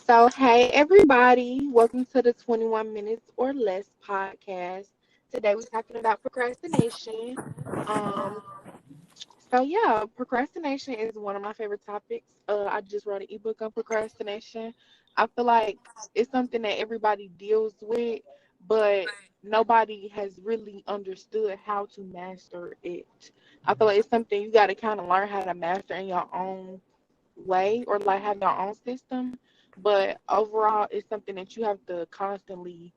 So, hey everybody, welcome to the 21 Minutes or Less podcast. Today we're talking about procrastination. Um, procrastination is one of my favorite topics. I just wrote an ebook on procrastination. I feel like it's something that everybody deals with, but nobody has really understood how to master it. I feel like it's something you got to kind of learn how to master in your own way or like have your own system. But overall, it's something that you have to constantly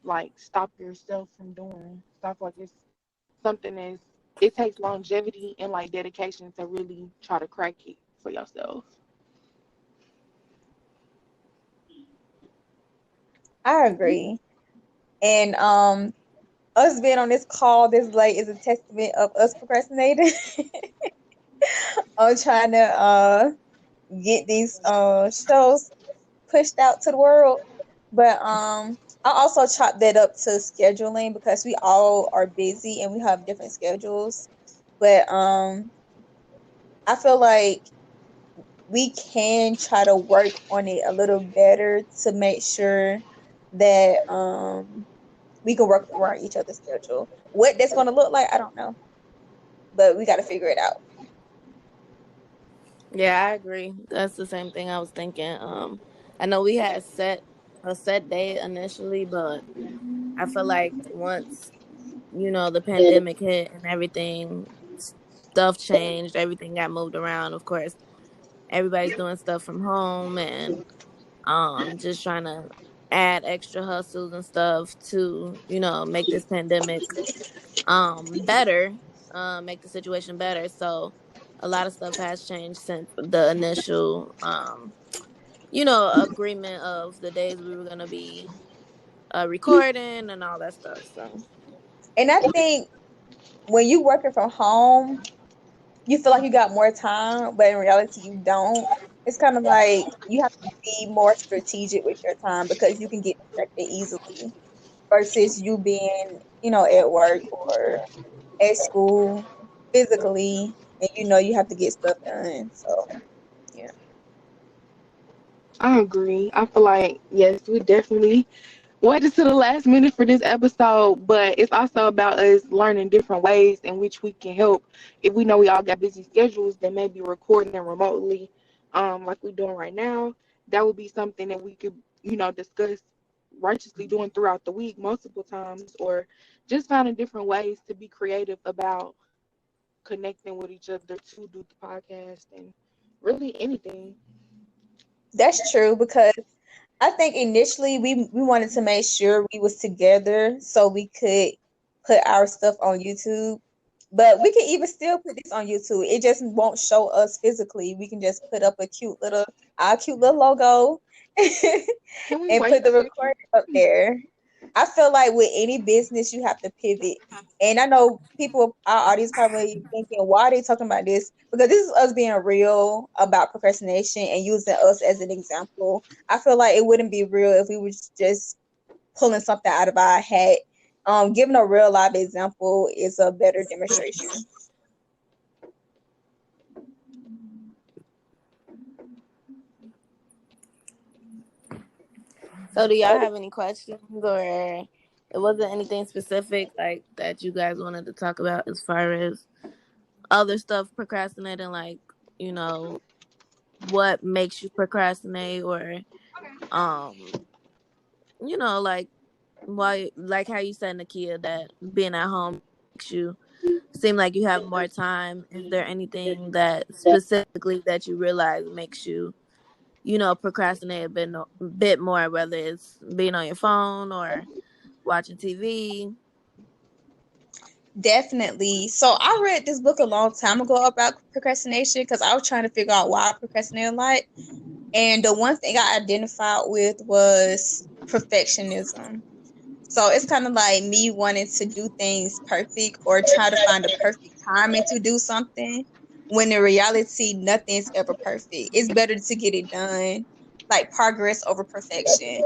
like stop yourself from doing. Stuff like it's something that's it takes longevity and like dedication to really try to crack it for yourself. I agree. And us being on this call this late is a testament of us procrastinating on trying to get these shows pushed out to the world. But I also chop that up to scheduling because we all are busy and we have different schedules. But I feel like we can try to work on it a little better to make sure that we can work around each other's schedule. What that's going to look like, I don't know, but we got to figure it out. Yeah, I agree. That's the same thing I was thinking. I know we had set date initially, but I feel like once the pandemic hit and everything, stuff changed. Everything got moved around. Of course, everybody's doing stuff from home and just trying to add extra hustles and stuff to make this pandemic better, make the situation better. So a lot of stuff has changed since the initial agreement of the days we were gonna be recording and all that stuff. So And I think when you working from home, you feel like you got more time, but in reality, you don't. It's kind of like you have to be more strategic with your time because you can get distracted easily versus you being, at work or at school physically, and you have to get stuff done. So, yeah. I agree. I feel like yes, we definitely waited to the last minute for this episode, but it's also about us learning different ways in which we can help. If we know we all got busy schedules, then maybe recording remotely, like we're doing right now, that would be something that we could, discuss righteously doing throughout the week multiple times, or just finding different ways to be creative about connecting with each other to do the podcast and really anything. That's true because I think initially we wanted to make sure we was together so we could put our stuff on YouTube. But we can even still put this on YouTube. It just won't show us physically. We can just put up our cute little logo Can we and wait put a the second? recording up there. I feel like with any business, you have to pivot. And I know people, our audience probably thinking, why are they talking about this? Because this is us being real about procrastination and using us as an example. I feel like it wouldn't be real if we were just pulling something out of our hat. Giving a real live example is a better demonstration. so do y'all have any questions, or it wasn't anything specific like that you guys wanted to talk about as far as other stuff procrastinating, like you know what makes you procrastinate, or um like why, like how you said, Nakia, that being at home makes you seem like you have more time. Is there anything that specifically that you realize makes you procrastinate a bit more, whether it's being on your phone or watching TV? Definitely. So I read this book a long time ago about procrastination because I was trying to figure out why I procrastinate a lot. And the one thing I identified with was perfectionism. So it's kind of like me wanting to do things perfect or try to find the perfect timing to do something when in reality, nothing's ever perfect. It's better to get it done, like progress over perfection.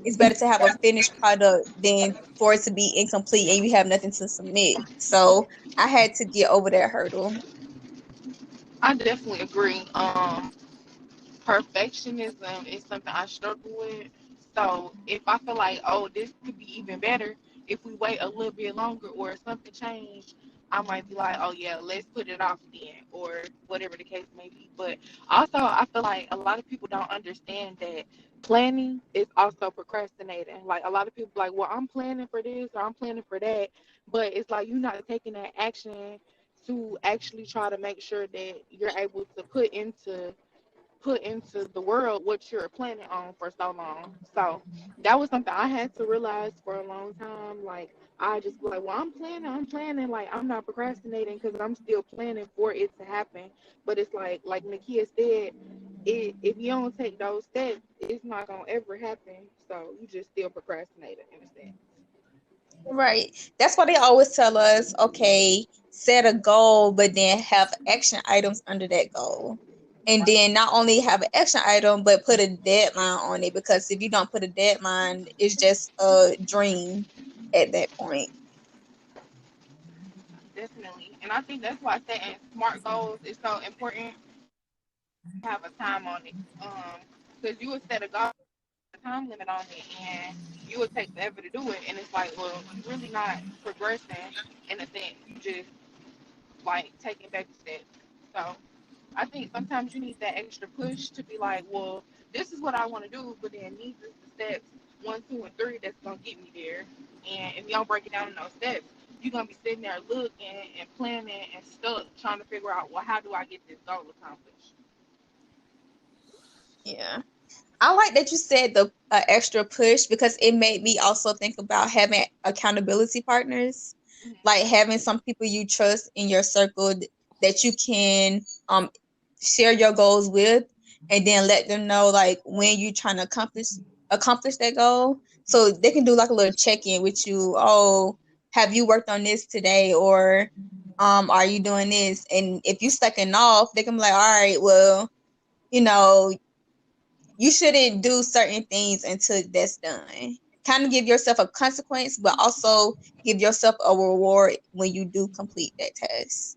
It's better to have a finished product than for it to be incomplete and you have nothing to submit. So I had to get over that hurdle. I definitely agree. perfectionism is something I struggle with. So if I feel like, oh, this could be even better if we wait a little bit longer or something changed, I might be like, oh yeah, let's put it off then, or whatever the case may be. But also, I feel like a lot of people don't understand that planning is also procrastinating. Like a lot of people like, well, I'm planning for this or I'm planning for that, but it's like you're not taking that action to actually try to make sure that you're able to put into the world what you're planning on for so long. So that was something I had to realize for a long time. Like I just be like, well, I'm planning. Like I'm not procrastinating because I'm still planning for it to happen. But it's like Nakia said, if you don't take those steps, it's not gonna ever happen. So you just still procrastinating in a sense. Right. That's why they always tell us, okay, set a goal, but then have action items under that goal. And Right. then not only have an action item, but put a deadline on it. Because if you don't put a deadline, it's just a dream at that point. Definitely. And I think that's why setting smart goals is so important. Have a time on it. Because you would set a goal, a time limit on it, and you would take forever to do it. And it's like, well, you're really not progressing in a sense. You just like taking baby steps. So I think sometimes you need that extra push to be like, well, this is what I want to do, but then these are the steps one, two, and three that's gonna get me there. And if you don't break it down in those steps, you're gonna be sitting there looking and planning and stuck trying to figure out, well, how do I get this goal accomplished? Yeah. I like that you said the extra push because it made me also think about having accountability partners, Mm-hmm. like having some people you trust in your circle that you can share your goals with, and then let them know like when you're trying to accomplish that goal, so they can do like a little check in with you. Oh, have you worked on this today, or are you doing this? And if you slacking off, they can be like, all right, well, you know, you shouldn't do certain things until that's done. Kind of give yourself a consequence, but also give yourself a reward when you do complete that task.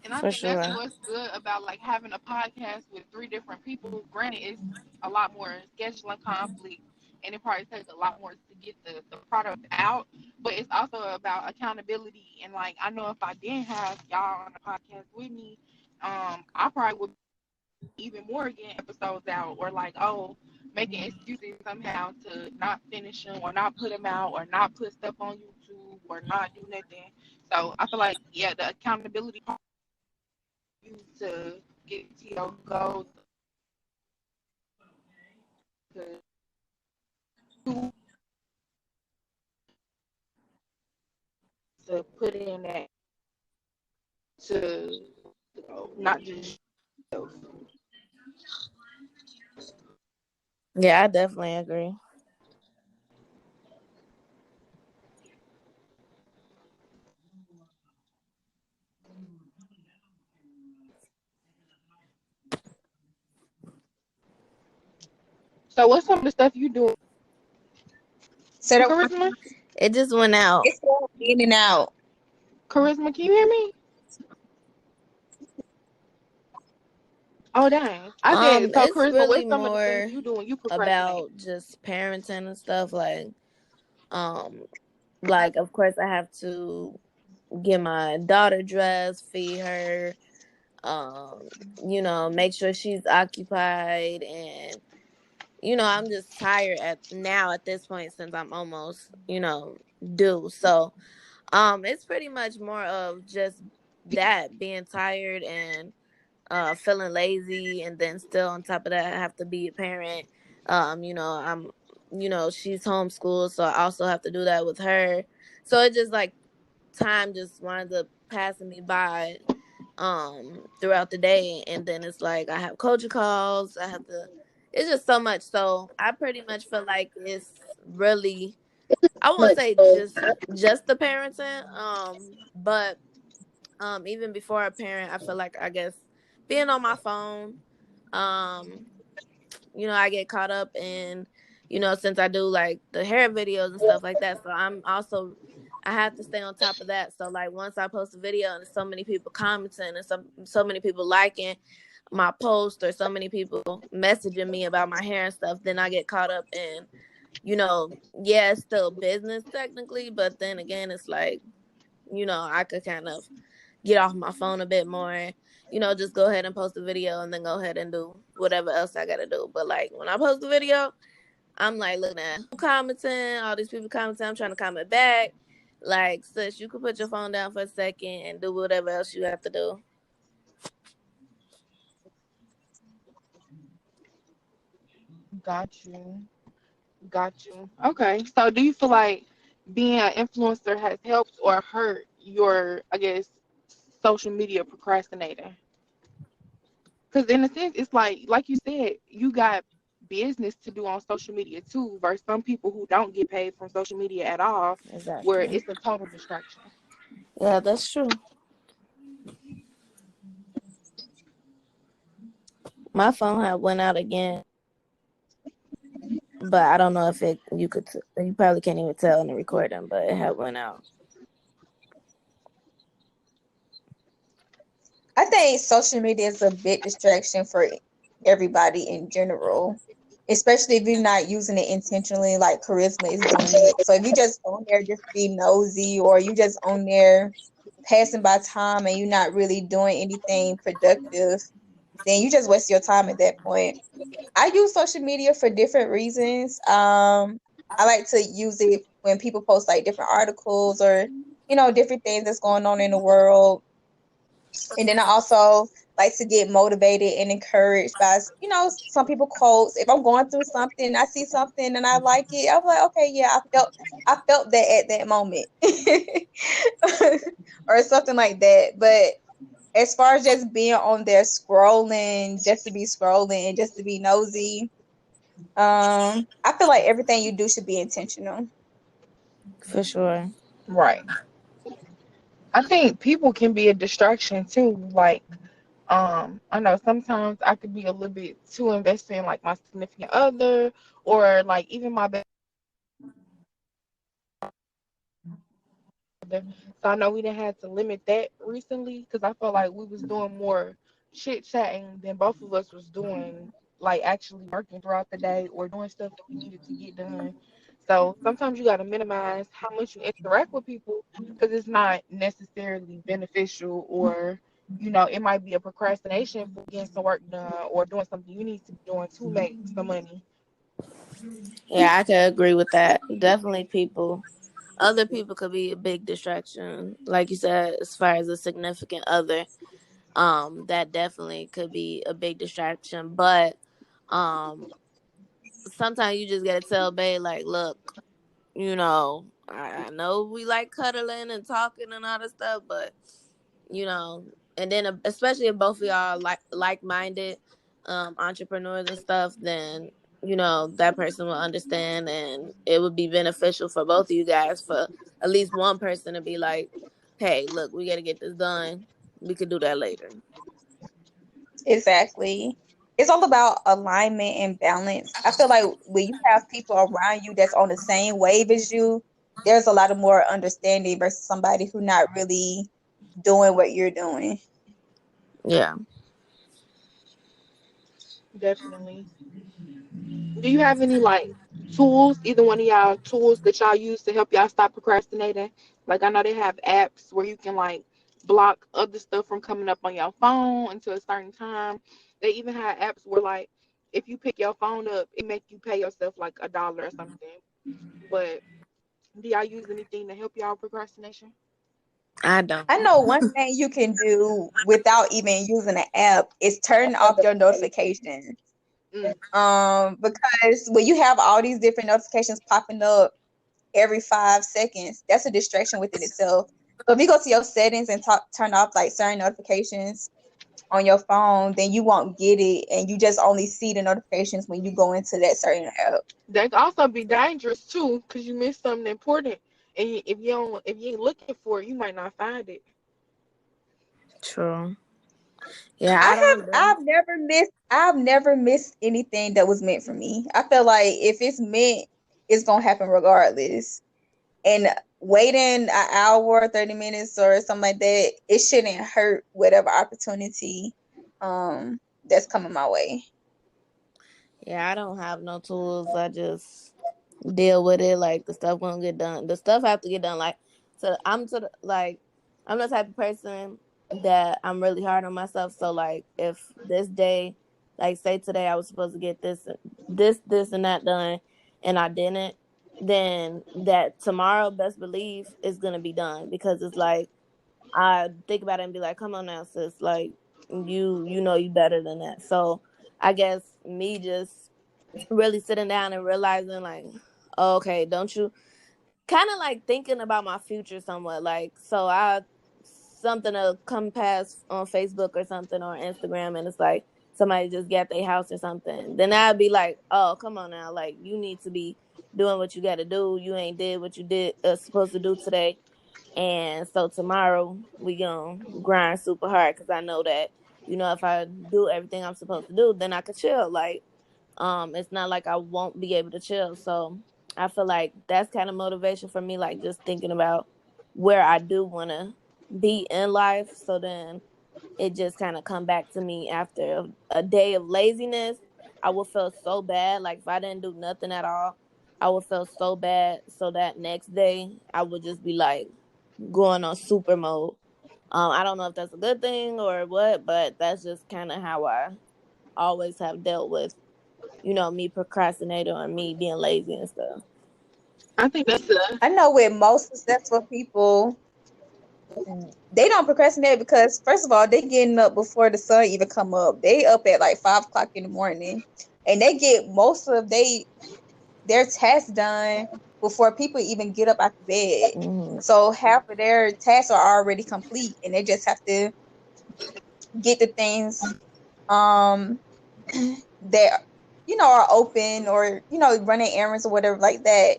And I For think that's sure. what's good about like having a podcast with three different people. Granted, it's a lot more scheduling conflict, and it probably takes a lot more to get the product out. But it's also about accountability. And like I know if I didn't have y'all on the podcast with me, I probably would even more getting episodes out, or like, oh, making excuses somehow to not finish them or not put them out or not put stuff on YouTube or not do nothing. So I feel like, yeah, the accountability part you to get to your goals, to to put in that to not just yourself. Yeah, I definitely agree. So what's some of the stuff you do, So that Charisma? It just went out. it's going in and out. Charisma, can you hear me? Oh dang! I said so. It's Charisma, really what's some of the things more you do when you procrastinate? about just parenting and stuff. Um, like of course I have to get my daughter dressed, feed her, um, make sure she's occupied, and I'm just tired at this point since I'm almost, due. So, it's pretty much more of just that, being tired and feeling lazy, and then still on top of that I have to be a parent. I'm she's homeschooled, so I also have to do that with her. So it just like time just winds up passing me by throughout the day, and then it's like I have coaching calls, I have to, it's just so much. So I pretty much feel like it's really, I won't say just the parenting, but even before a parent, I feel like, I guess, being on my phone, um I get caught up in, since I do like the hair videos and stuff like that. So I have to stay on top of that. So like once I post a video and so many people commenting and so many people liking, my post or so many people messaging me about my hair and stuff, then I get caught up in, yeah, it's still business technically, but then again, it's like, I could kind of get off my phone a bit more, just go ahead and post a video and then go ahead and do whatever else I gotta do. But like when I post a video, I'm like looking at who commenting, all these people commenting, I'm trying to comment back. Like, sis, you could put your phone down for a second and do whatever else you have to do. Got you. Got you. Okay. So do you feel like being an influencer has helped or hurt your, I guess, social media procrastinating? Because in a sense, it's like you said, you got business to do on social media too, versus some people who don't get paid from social media at all, where Exactly. it's a total distraction. Yeah, that's true. My phone had went out again, but I don't know if you probably can't even tell in the recording, but it had went out. I think social media is a big distraction for everybody in general, especially if you're not using it intentionally, like Charisma is doing it. So if you just on there just be nosy, or you just on there passing by time and you're not really doing anything productive, then you just waste your time at that point. I use social media for different reasons. I like to use it when people post like different articles, or different things that's going on in the world. And then I also like to get motivated and encouraged by, some people quotes. If I'm going through something, I see something and I like it, I'm like, okay, yeah, I felt that at that moment. Or something like that. But as far as just being on there scrolling, just to be scrolling and just to be nosy, I feel like everything you do should be intentional. For sure. Right. I think people can be a distraction too. Like, I know sometimes I could be a little bit too invested in like my significant other, or like even my best friend. So I know we didn't have to limit that recently because I felt like we was doing more chit chatting than both of us was doing, like actually working throughout the day or doing stuff that we needed to get done. So sometimes you got to minimize how much you interact with people because it's not necessarily beneficial, or it might be a procrastination for getting some work done or doing something you need to be doing to make some money. Yeah, I could agree with that. Definitely other people could be a big distraction. Like you said, as far as a significant other, that definitely could be a big distraction. But um sometimes you just gotta tell Babe, like, look, I know we like cuddling and talking and all that stuff, but and then especially if both of y'all like minded entrepreneurs and stuff, then that person will understand, and it would be beneficial for both of you guys for at least one person to be like, hey, look, we got to get this done, we could do that later. Exactly. It's all about alignment and balance. I feel like when you have people around you that's on the same wave as you, there's a lot of more understanding versus somebody who's not really doing what you're doing. Yeah. Definitely. Do you have any like tools, either one of y'all tools that y'all use to help y'all stop procrastinating? Like I know they have apps where you can like block other stuff from coming up on your phone until a certain time. They even have apps where like if you pick your phone up, it make you pay yourself like $1 or something. But do y'all use anything to help y'all procrastination? I don't. I know one thing you can do without even using an app is turn off your notifications. Mm, Because when you have all these different notifications popping up every 5 seconds, that's a distraction within itself. So if you go to your settings and turn off like certain notifications on your phone, then you won't get it, and you just only see the notifications when you go into that certain app. that could also be dangerous too, because you miss something important, and if you ain't looking for it, you might not find it. True. Yeah, I I don't have do. I've never missed anything that was meant for me. I feel like if it's meant, it's gonna happen regardless. And waiting an hour, 30 minutes, or something like that, it shouldn't hurt whatever opportunity. that's coming my way. Yeah, I don't have no tools. I just deal with it. Like the stuff won't get done. The stuff have to get done. Like so, I'm the type of person that I'm really hard on myself. So like, if this day, like say today, I was supposed to get this, and that done, and I didn't, then that tomorrow, best believe, is gonna be done because it's like I think about it and be like, come on now, sis, like you know you better than that. So I guess me just really sitting down and realizing like, oh, okay, don't you kind of like thinking about my future somewhat. Like, so I something to come past on Facebook or something or Instagram, and it's like somebody just got their house or something. Then I'd be like, oh, come on now, like you need to be doing what you got to do. You ain't did what you did supposed to do today, and so tomorrow we gonna grind super hard because I know that if I do everything I'm supposed to do, then I could chill. Like it's not like I won't be able to chill. So I feel like that's kind of motivation for me, like just thinking about where I do want to be in life. So then it just kind of come back to me after a day of laziness. I would feel so bad. Like if I didn't do nothing at all, I would feel so bad. So that next day I would just be like going on super mode. I don't know if that's a good thing or what, but that's just kind of how I always have dealt with me procrastinating or me being lazy and stuff. I think that's a I know with most successful people, they don't procrastinate because first of all, they getting up before the sun even come up. They up at like 5 o'clock in the morning, and they get most of their tasks done before people even get up out the bed. Mm-hmm. So half of their tasks are already complete, and they just have to get the things that are open, or running errands or whatever like that.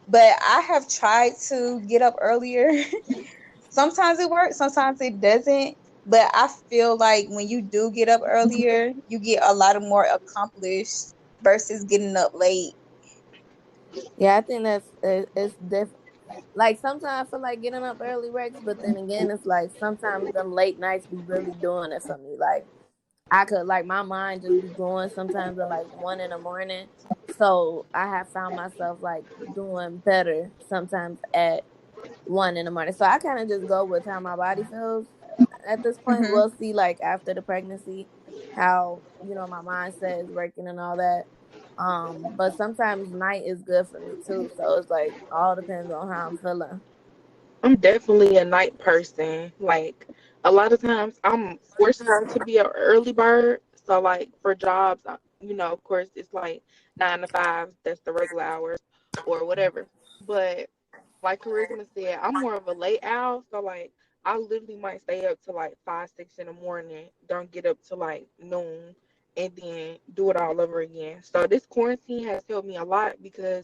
But I have tried to get up earlier. Sometimes it works, sometimes it doesn't. But I feel like when you do get up earlier, you get a lot of more accomplished versus getting up late. Yeah, I think it's different. Like sometimes I feel like getting up early works, but then again, it's like sometimes them late nights be really doing it for me. Like I could like my mind just be going sometimes at like 1 in the morning. So I have found myself like doing better sometimes at 1 in the morning. So I kind of just go with how my body feels at this point. Hmm. We'll see, like after the pregnancy, how my mindset is working and all that. But sometimes night is good for me too. So it's like all depends on how I'm feeling. I'm definitely a night person. Like a lot of times I'm forced to be an early bird. So like for jobs, of course it's like 9 to 5. That's the regular hours or whatever. But like Charisma said, I'm more of a late owl. So like I literally might stay up to like 5, 6 in the morning. Don't get up to like noon, and then do it all over again. So this quarantine has helped me a lot because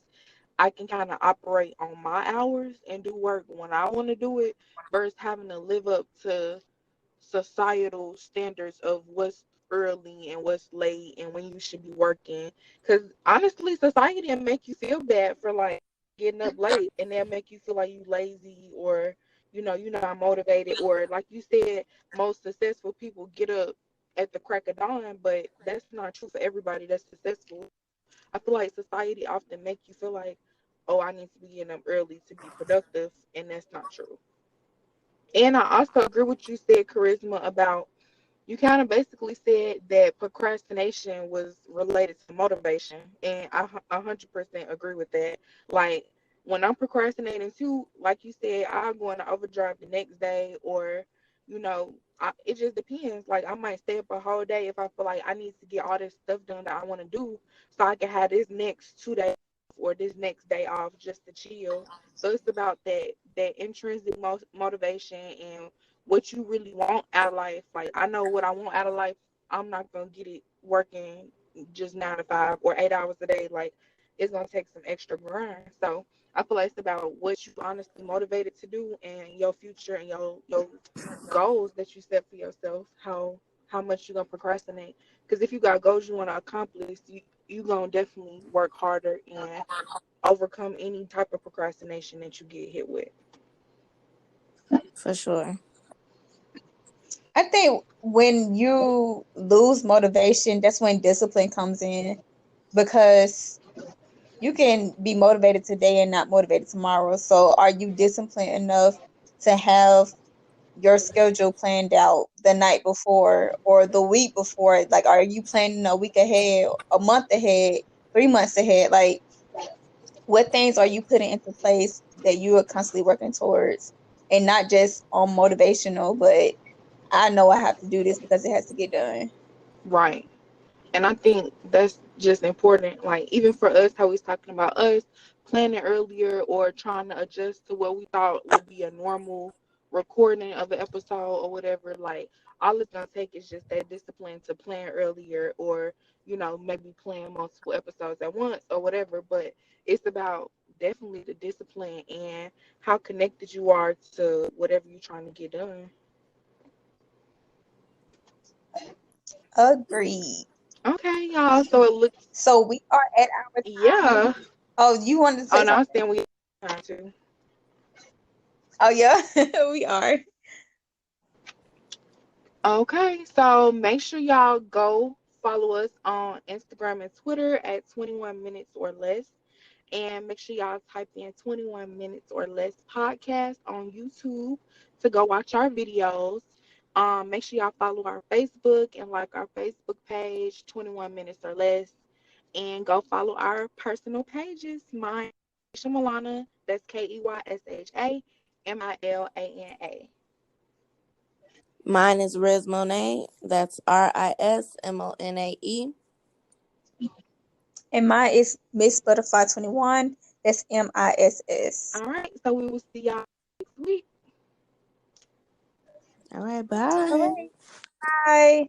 I can kind of operate on my hours and do work when I want to do it versus having to live up to societal standards of what's early and what's late and when you should be working. Because honestly, society will make you feel bad for like getting up late, and they'll make you feel like you lazy, or you're not motivated, or like you said, most successful people get up at the crack of dawn, but that's not true for everybody that's successful. I feel like society often make you feel like, oh, I need to be getting up early to be productive, and that's not true. And I also agree with you said, Charisma, about you kind of basically said that procrastination was related to motivation, and I 100% agree with that. Like when I'm procrastinating too, like you said, I'm going to overdrive the next day, or it just depends. Like I might stay up a whole day if I feel like I need to get all this stuff done that I want to do, so I can have this next 2 days or this next day off just to chill. So it's about that intrinsic motivation and what you really want out of life. Like I know what I want out of life. I'm not gonna get it working just 9 to 5 or 8 hours a day. Like it's gonna take some extra grind. So I feel like it's about what you honestly motivated to do and your future and your goals that you set for yourself. How much you gonna procrastinate? Because if you got goals you want to accomplish, you gonna definitely work harder and overcome any type of procrastination that you get hit with. For sure. I think when you lose motivation, that's when discipline comes in because you can be motivated today and not motivated tomorrow. So are you disciplined enough to have your schedule planned out the night before or the week before? Like, are you planning a week ahead, a month ahead, 3 months ahead? Like, what things are you putting into place that you are constantly working towards and not just on motivational, but I know I have to do this because it has to get done. Right. And I think that's just important. Like even for us, how he's talking about us planning earlier or trying to adjust to what we thought would be a normal recording of an episode or whatever. Like all it's gonna take is just that discipline to plan earlier, or maybe plan multiple episodes at once or whatever. But it's about definitely the discipline and how connected you are to whatever you're trying to get done. Agreed. Okay, y'all. So it looks, So we are at our time. yeah. Oh, you wanted to Oh say no, I something? stand with you too. Oh yeah, we are. Okay, so make sure y'all go follow us on Instagram and Twitter at 21 minutes or less. And make sure y'all type in 21 minutes or less podcast on YouTube to go watch our videos. Make sure y'all follow our Facebook and like our Facebook page, 21 minutes or less. And go follow our personal pages. Mine is Keisha Milana. That's KeyshaMilana. Mine is Riz Monet. That's RISMONAE. And mine is Miss Butterfly 21. That's MISS. All right, so we will see y'all next week. All right, All bye. right. Bye.